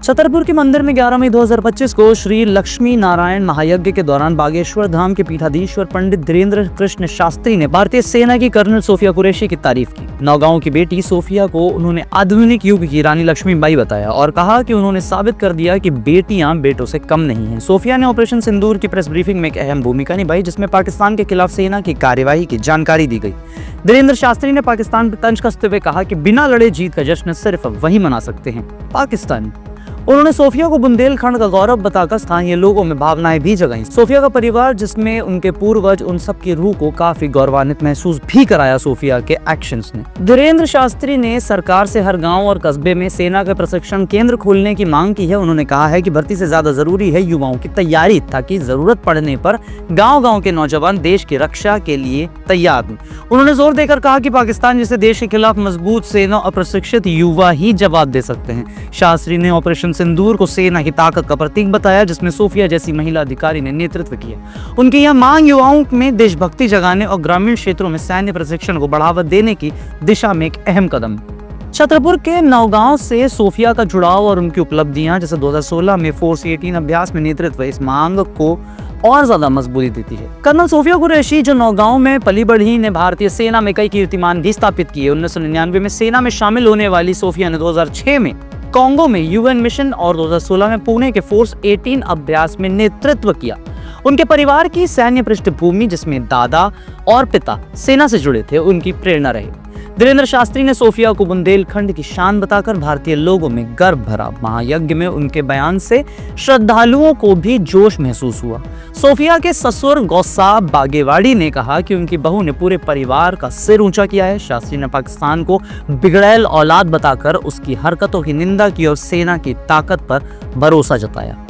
छतरपुर के मंदिर में 11 मई 2025 को श्री लक्ष्मी नारायण महायज्ञ के दौरान बागेश्वर धाम के पीठाधीश्वर पंडित धीरेन्द्र कृष्ण शास्त्री ने भारतीय सेना की कर्नल सोफिया कुरैशी की तारीफ की। नौगांव की बेटी सोफिया को उन्होंने आधुनिक युग की रानी लक्ष्मीबाई बताया और कहा कि उन्होंने साबित कर दिया कि बेटियां बेटों से कम नहीं हैं। सोफिया ने ऑपरेशन सिंदूर की प्रेस ब्रीफिंग में एक अहम भूमिका निभाई, जिसमें पाकिस्तान के खिलाफ सेना की कार्यवाही की जानकारी दी गई। धीरेन्द्र शास्त्री ने पाकिस्तान पर तंज कसते हुए कहा कि बिना लड़े जीत का जश्न सिर्फ वही मना सकते हैं, पाकिस्तान। उन्होंने सोफिया को बुंदेलखंड का गौरव बताकर स्थानीय लोगों में भावनाएं भी जगाई। सोफिया का परिवार, जिसमें उनके पूर्वज, उन सब की रूह को काफी गौरवान्वित महसूस भी कराया सोफिया के एक्शंस ने। धीरेन्द्र शास्त्री ने सरकार से हर गांव और कस्बे में सेना के प्रशिक्षण केंद्र खोलने की मांग की है। उन्होंने कहा है कि भर्ती से ज्यादा जरूरी है युवाओं की तैयारी, ताकि जरूरत पड़ने पर गाँव-गाँव के नौजवान देश की रक्षा के लिए तैयार हों। उन्होंने जोर देकर कहा कि पाकिस्तान जैसे देश के खिलाफ मजबूत सेना और प्रशिक्षित युवा ही जवाब दे सकते हैं। शास्त्री ने ऑपरेशन सिंदूर को सेना की ताकत का प्रतीक बताया, जिसमें सोफिया जैसी महिला अधिकारी ने नेतृत्व किया। उनकी यह मांग युवाओं में देशभक्ति जगाने और ग्रामीण क्षेत्रों में सैन्य प्रशिक्षण को बढ़ावा देने की दिशा में एक अहम कदम। छतरपुर के नौगांव से सोफिया का जुड़ाव और उनकी उपलब्धियां, जैसे 2016 में फोर्स 18 अभ्यास में नेतृत्व, इस मांग को और ज्यादा मजबूती देती है। कर्नल सोफिया कुरैशी, जो नौगांव में पली बढ़ी, ने भारतीय सेना में कई कीर्तिमान भी स्थापित किए। 1999 में सेना में शामिल होने वाली सोफिया ने 2006 में कांगो में यूएन मिशन और 2016 में पुणे के फोर्स 18 अभ्यास में नेतृत्व किया। उनके परिवार की सैन्य पृष्ठभूमि, जिसमें दादा और पिता सेना से जुड़े थे, उनकी प्रेरणा रही। धीरेन्द्र शास्त्री ने सोफिया को बुंदेलखंड की शान बताकर भारतीय लोगों में गर्व भरा। महायज्ञ में उनके बयान से श्रद्धालुओं को भी जोश महसूस हुआ। सोफिया के ससुर गौसाब बागेवाड़ी ने कहा कि उनकी बहू ने पूरे परिवार का सिर ऊंचा किया है। शास्त्री ने पाकिस्तान को बिगड़ैल औलाद बताकर उसकी हरकतों की निंदा की और सेना की ताकत पर भरोसा जताया।